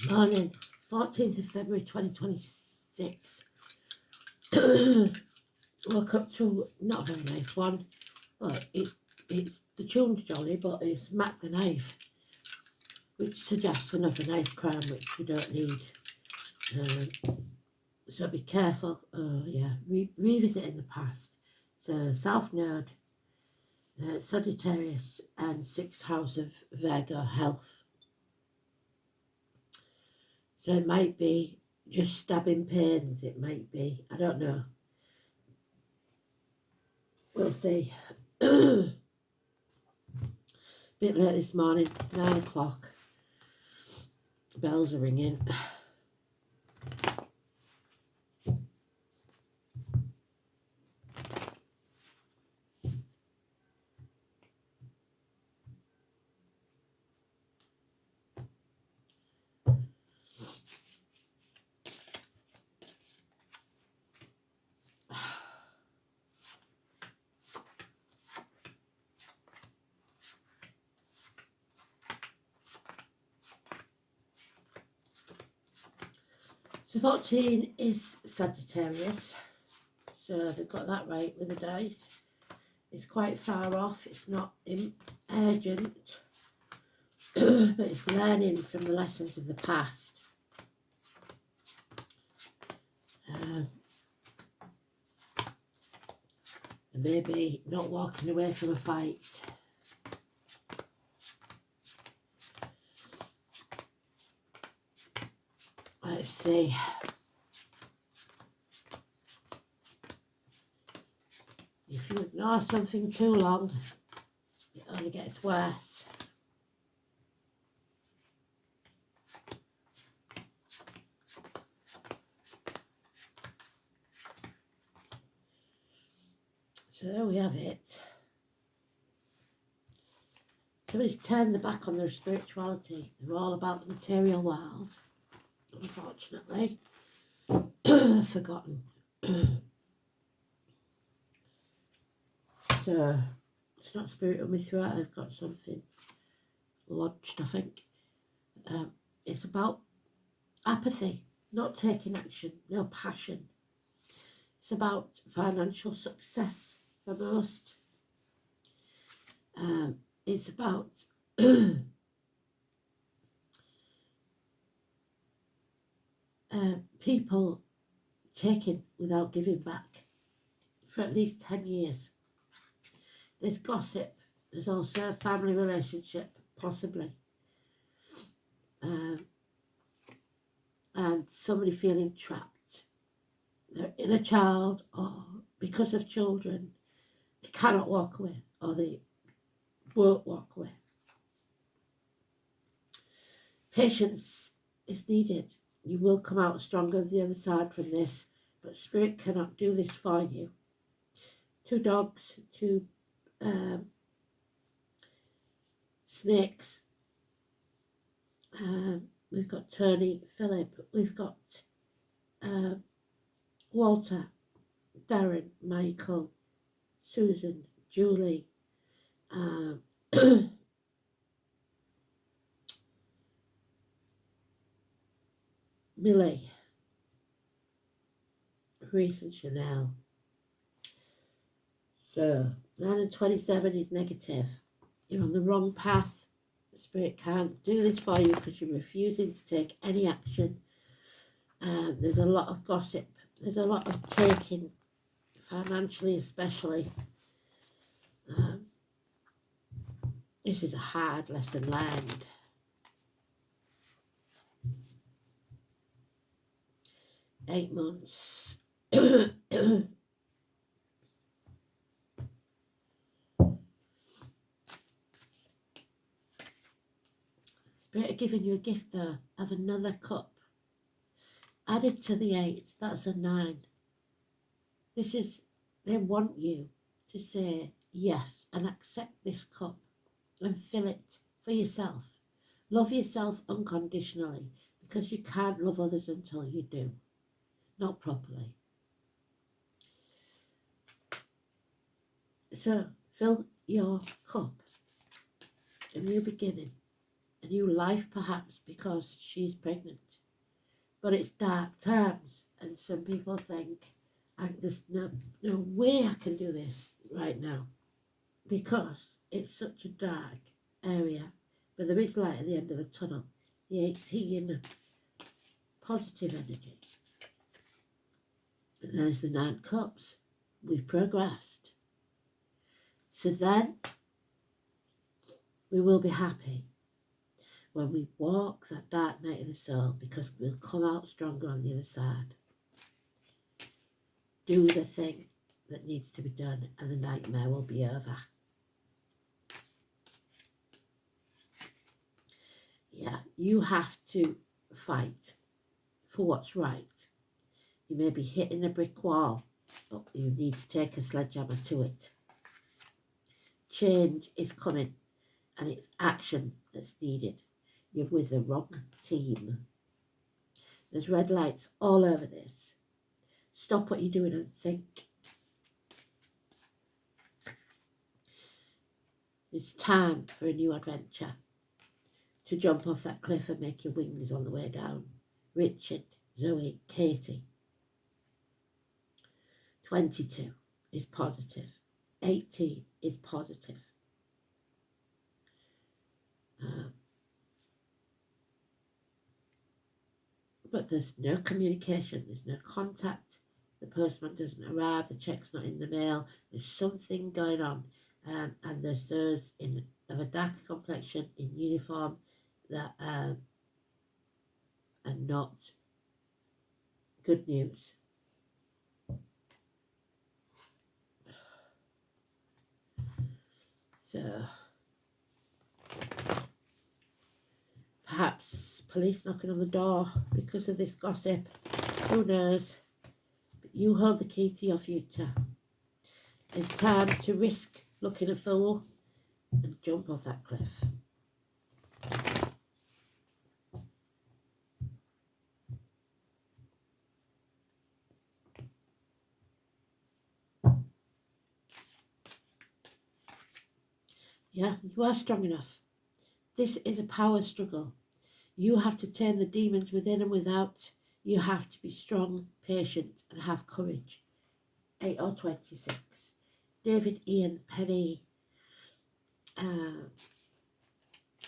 Morning, 14th of February 2026. Woke up to not a very nice one, but it's the tune's jolly, but it's Mac the Knife, which suggests another knife crime, which we don't need. So be careful. Revisiting the past. So South Node, Sagittarius, and 6th house of Virgo health. So it might be just stabbing pains, it might be, I don't know. We'll see. Bit late this morning, 9 o'clock. Bells are ringing. So 14 is Sagittarius, so they've got that right with the dice. It's quite far off, it's not urgent, but it's learning from the lessons of the past. And maybe not walking away from a fight. Let's see. If you ignore something too long, it only gets worse. So there we have it. Somebody's turned their back on their spirituality. They're all about the material world. Unfortunately, forgotten. So it's not spirit on me throughout. I've got something lodged, I think. It's about apathy, not taking action, no passion. It's about financial success for most. It's about people taking without giving back for at least 10 years. There's gossip. There's also a family relationship, possibly. And somebody feeling trapped. They're in a child, or because of children, they cannot walk away, or they won't walk away. Patience is needed. You will come out stronger the other side from this, but spirit cannot do this for you. 2 dogs, 2 snakes. We've got Tony, Philip, we've got Walter, Darren, Michael, Susan, Julie, Millie, Reese and Chanel. So 9 and 27 is negative. You're on the wrong path. The spirit can't do this for you because you're refusing to take any action. There's a lot of gossip. There's a lot of taking, financially especially. This is a hard lesson learned. Eight months. Spirit are giving you a gift though of another cup. Added to the 8, that's a 9. This is, they want you to say yes and accept this cup and fill it for yourself. Love yourself unconditionally, because you can't love others until you do. Not properly. So fill your cup. A new beginning. a new life perhaps because she's pregnant. But it's dark times, and some people think, there's no way I can do this right now because it's such a dark area. But there is light at the end of the tunnel. The 18, positive energy. And there's the 9 cups. We've progressed. So then we will be happy when we walk that dark night of the soul, because we'll come out stronger on the other side. Do the thing that needs to be done and the nightmare will be over. Yeah, you have to fight for what's right. You may be hitting a brick wall, but you need to take a sledgehammer to it. Change is coming, and it's action that's needed. You're with the wrong team. There's red lights all over this. Stop what you're doing and think. It's time for a new adventure. To jump off that cliff and make your wings on the way down. Richard, Zoe, Katie. 22 is positive. 18 is positive. But there's no communication, there's no contact. The postman doesn't arrive, the check's not in the mail. There's something going on. And there's those of a darker complexion in uniform that are not good news. So perhaps police knocking on the door because of this gossip. Who knows? But you hold the key to your future. It's time to risk looking a fool and jump off that cliff. Yeah, you are strong enough. This is a power struggle. You have to turn the demons within and without. You have to be strong, patient, and have courage. 8 or 26. David, Ian, Penny,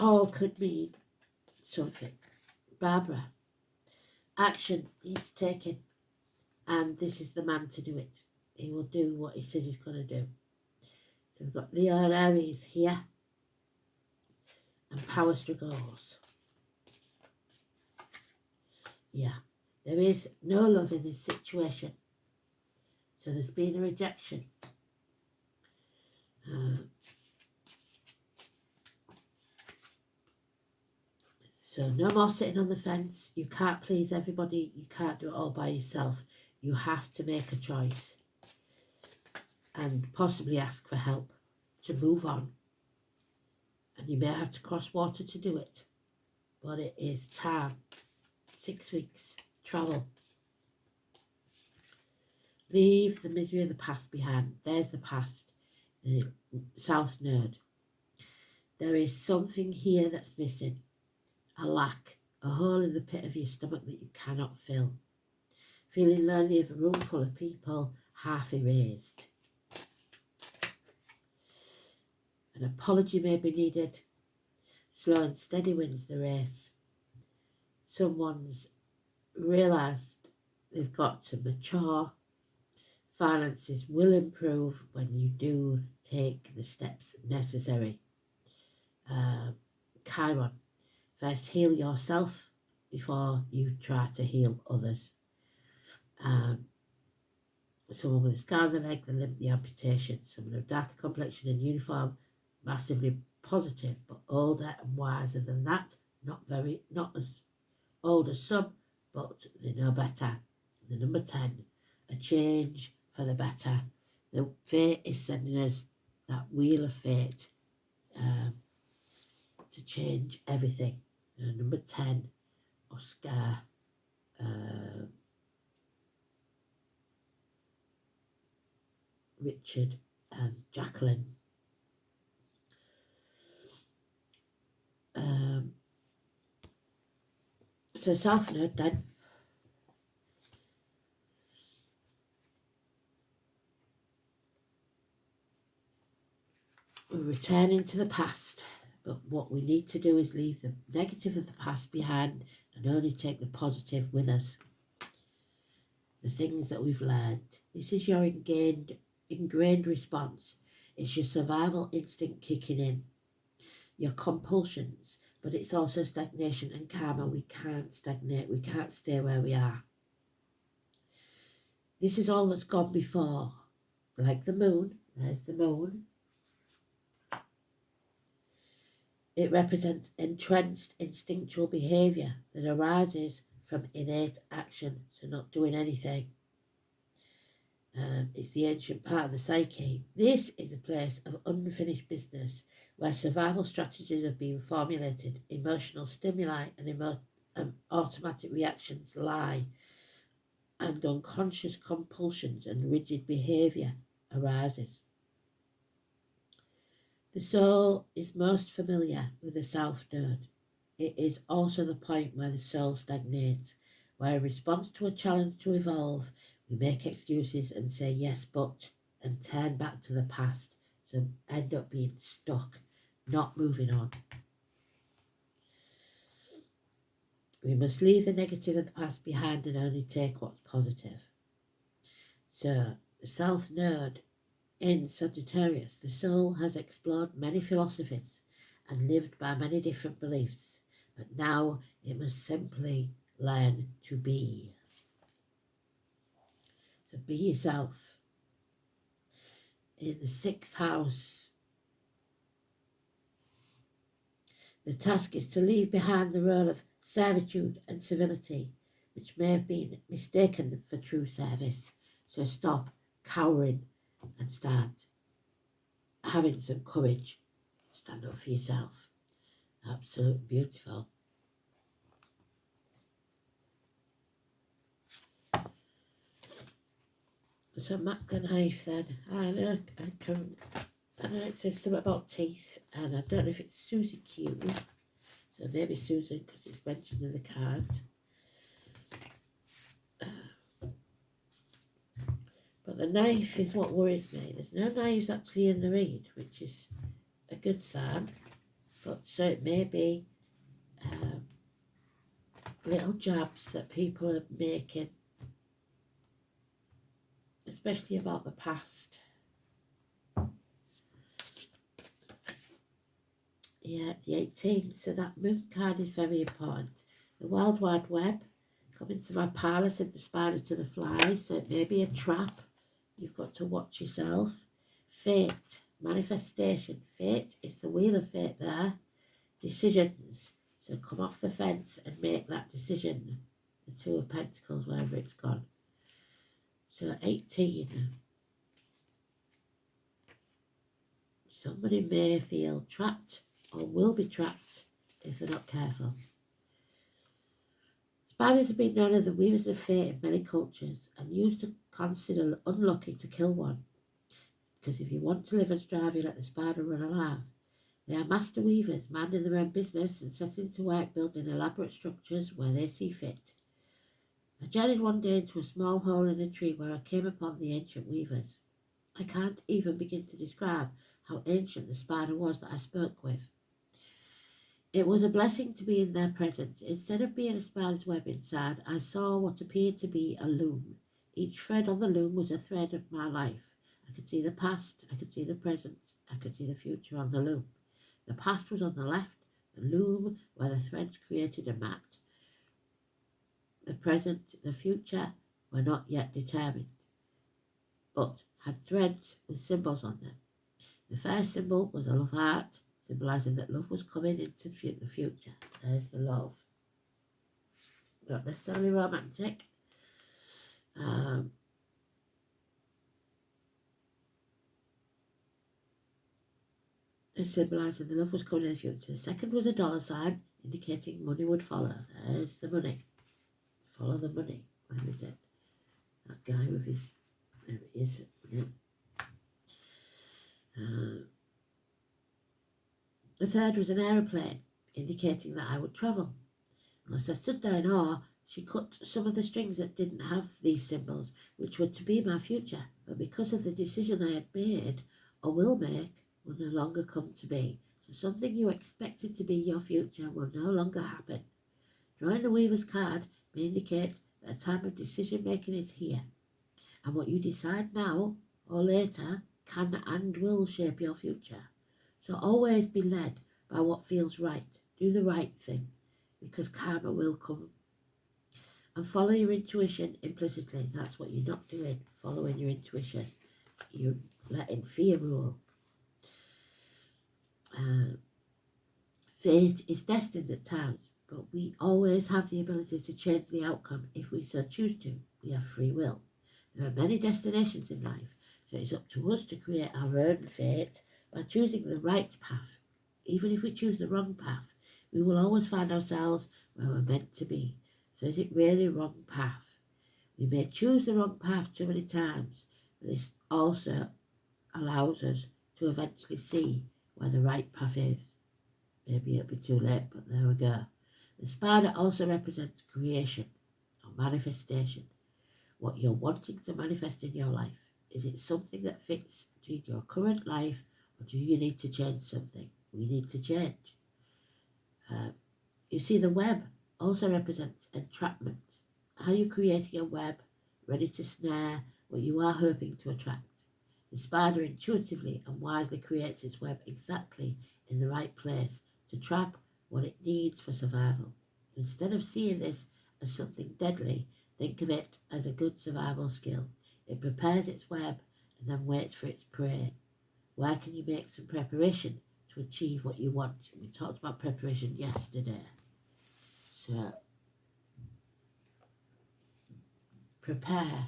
all could mean something. Barbara, action needs taken, and this is the man to do it. He will do what he says he's going to do. So we've got Leo and Aries here, and power struggles. Yeah, there is no love in this situation. So there's been a rejection. So no more sitting on the fence. You can't please everybody. You can't do it all by yourself. You have to make a choice and possibly ask for help to move on. And you may have to cross water to do it. But it is time. 6 weeks. Travel. Leave the misery of the past behind. There's the past. The South Node. There is something here that's missing. A lack, a hole in the pit of your stomach that you cannot fill. Feeling lonely of a room full of people half erased. An apology may be needed. Slow and steady wins the race. Someone's realised they've got to mature. Finances will improve when you do take the steps necessary. Chiron. First, heal yourself before you try to heal others. Someone with a scar on the leg, the limb, the amputation. Someone of darker complexion and uniform, massively positive, but older and wiser than that. Not as old as some, but they know better. The number 10, a change for the better. The fate is sending us that wheel of fate to change everything. Number 10, Oscar, Richard and Jacqueline. So South Node then. We're returning to the past, but what we need to do is leave the negative of the past behind and only take the positive with us. The things that we've learned. This is your ingrained response. It's your survival instinct kicking in. Your compulsions, but it's also stagnation and karma. We can't stagnate. We can't stay where we are. This is all that's gone before. Like the moon. There's the moon. It represents entrenched instinctual behaviour that arises from innate action, so not doing anything. It's the ancient part of the psyche. This is a place of unfinished business where survival strategies have been formulated, emotional stimuli and automatic reactions lie, and unconscious compulsions and rigid behaviour arises. The soul is most familiar with the South Node. It is also the point where the soul stagnates, where in response to a challenge to evolve, we make excuses and say yes but, and turn back to the past, so end up being stuck, not moving on. We must leave the negative of the past behind and only take what's positive. So, the South Node in Sagittarius, the soul has explored many philosophies and lived by many different beliefs, but now it must simply learn to be. So be yourself. In the 6th house, the task is to leave behind the role of servitude and civility, which may have been mistaken for true service. So stop cowering and start having some courage. Stand up for yourself. Absolutely beautiful. So Mac the knife then. I know it says something about teeth, and I don't know if it's Susie Q. So maybe Susan, because it's mentioned in the cards. But the knife is what worries me. There's no knives actually in the read, which is a good sign. But so it may be little jabs that people are making, especially about the past. Yeah, the 18th. So that moon card is very important. The Wild Wide Web. Coming to my parlour, said the spiders to the fly. So it may be a trap. You've got to watch yourself. Fate. Manifestation. Fate is the wheel of fate there. Decisions. So come off the fence and make that decision. The Two of Pentacles, wherever it's gone. So 18. Somebody may feel trapped or will be trapped if they're not careful. Spiders have been known as the weavers of fate in many cultures and used to consider unlucky to kill one. Because if you want to live and strive, you let the spider run alive. They are master weavers, minding their own business and setting to work building elaborate structures where they see fit. I journeyed one day into a small hole in a tree where I came upon the ancient weavers. I can't even begin to describe how ancient the spider was that I spoke with. It was a blessing to be in their presence. Instead of being a spider's web inside, I saw what appeared to be a loom. Each thread on the loom was a thread of my life. I could see the past, I could see the present, I could see the future on the loom. The past was on the left, the loom where the threads created a mat. The present, the future were not yet determined, but had threads with symbols on them. The first symbol was a love heart, symbolising that love was coming into the future. There's the love. Not necessarily romantic. Symbolising the love was coming in the future. The second was a dollar sign, indicating money would follow. There's the money. Follow the money. Where is it? That guy with his... There it is. The third was an aeroplane, indicating that I would travel. As I stood there in awe, she cut some of the strings that didn't have these symbols, which were to be my future, but because of the decision I had made, or will make, will no longer come to be. So something you expected to be your future will no longer happen. Drawing the Weaver's card may indicate that a time of decision making is here, and what you decide now or later can and will shape your future. So always be led by what feels right. Do the right thing, because karma will come. And follow your intuition implicitly. That's what you're not doing, following your intuition. You're letting fear rule. Fate is destined at times, but we always have the ability to change the outcome if we so choose to. We have free will. There are many destinations in life, so it's up to us to create our own fate by choosing the right path. Even if we choose the wrong path, we will always find ourselves where we're meant to be. So is it really wrong path? We may choose the wrong path too many times, but this also allows us to eventually see where the right path is. Maybe it'll be too late, but there we go. The spider also represents creation or manifestation. What you're wanting to manifest in your life. Is it something that fits to your current life, or do you need to change something? We need to change. You see, the web also represents entrapment. Are you creating a web ready to snare what you are hoping to attract? The spider intuitively and wisely creates its web exactly in the right place to trap what it needs for survival. Instead of seeing this as something deadly, think of it as a good survival skill. It prepares its web and then waits for its prey. Where can you make some preparation to achieve what you want? We talked about preparation yesterday. So, prepare.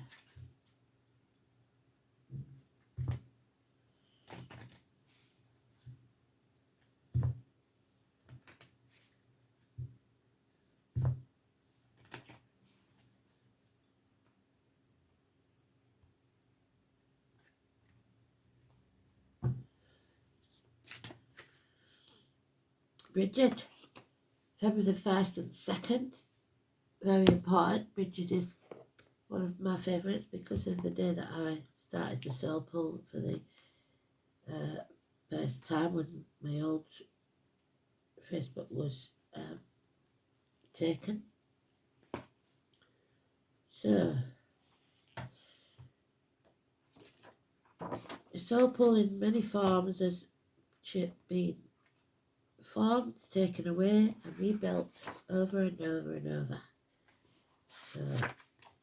Bridget, February the 1st and 2nd, very important. Bridget is one of my favourites because of the day that I started the soul pull for the first time when my old Facebook was taken. So, the soul pull in many forms has been formed, taken away and rebuilt over and over and over. So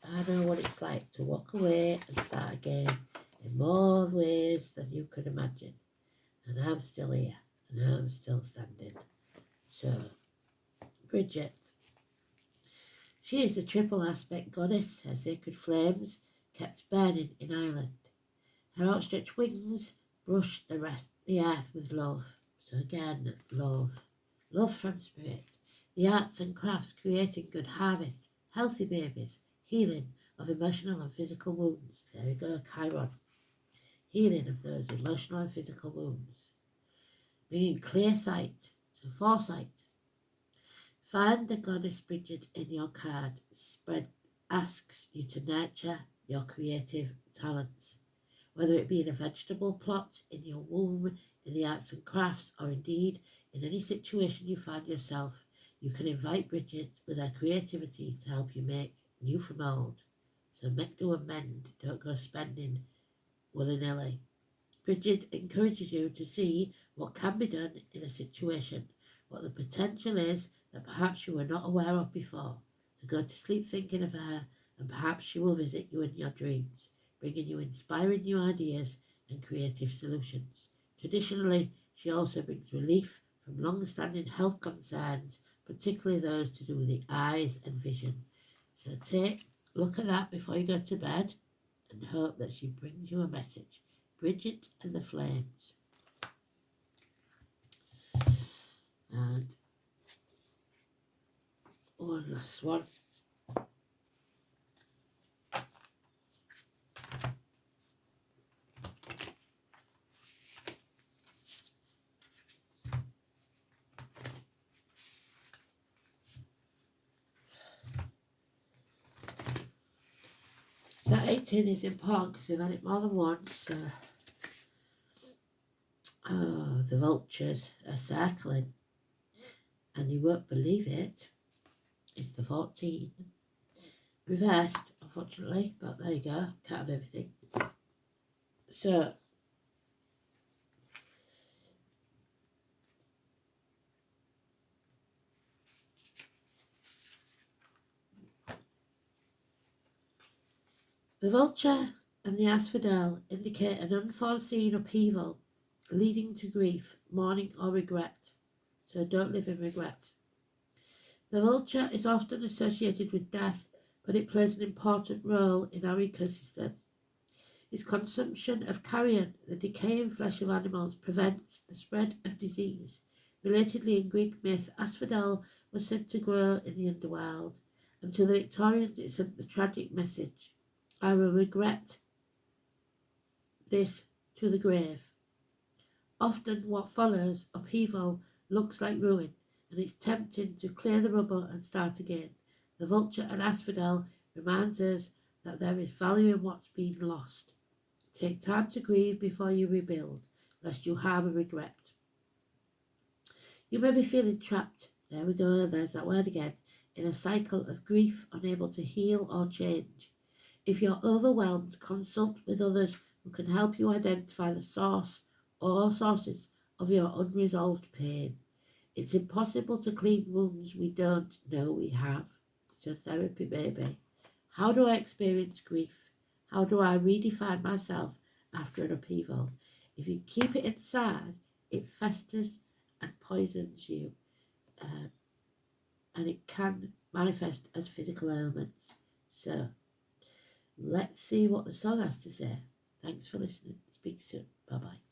I know what it's like to walk away and start again in more ways than you could imagine. And I'm still here and I'm still standing. So, Bridget, she is the triple aspect goddess. Her sacred flames kept burning in Ireland. Her outstretched wings brushed the earth with love. So again, love. Love from spirit. The arts and crafts creating good harvest, healthy babies, healing of emotional and physical wounds. There we go, Chiron. Healing of those emotional and physical wounds. Bringing clear sight, so foresight. Find the goddess Bridget in your card. Spread asks you to nurture your creative talents. Whether it be in a vegetable plot, in your womb, in the arts and crafts, or indeed in any situation you find yourself, you can invite Bridget with her creativity to help you make new from old. So make do and mend, don't go spending willy-nilly. Bridget encourages you to see what can be done in a situation, what the potential is that perhaps you were not aware of before. So go to sleep thinking of her, and perhaps she will visit you in your dreams, bringing you inspiring new ideas and creative solutions. Traditionally, she also brings relief from long-standing health concerns, particularly those to do with the eyes and vision. So look at that before you go to bed and hope that she brings you a message. Bridget and the Flames. And one last one. Hating is important because we've had it more than once. Oh, the vultures are circling, and you won't believe it. It's the 14. Reversed, unfortunately, but there you go. Can't have everything. So, the vulture and the asphodel indicate an unforeseen upheaval leading to grief, mourning, or regret. So don't live in regret. The vulture is often associated with death, but it plays an important role in our ecosystem. Its consumption of carrion, the decaying flesh of animals, prevents the spread of disease. Relatedly, in Greek myth, asphodel was said to grow in the underworld, and to the Victorians it sent the tragic message, I will regret this to the grave. Often what follows upheaval looks like ruin, and it's tempting to clear the rubble and start again. The vulture and asphodel reminds us that there is value in what's been lost. Take time to grieve before you rebuild, lest you harbour regret. You may be feeling trapped, there we go, there's that word again, in a cycle of grief, unable to heal or change. If you're overwhelmed, consult with others who can help you identify the source or sources of your unresolved pain. It's impossible to clean wounds we don't know we have. So therapy, baby. How do I experience grief? How do I redefine myself after an upheaval? If you keep it inside, it festers and poisons you, and it can manifest as physical ailments. So let's see what the song has to say. Thanks for listening. Speak soon. Bye-bye.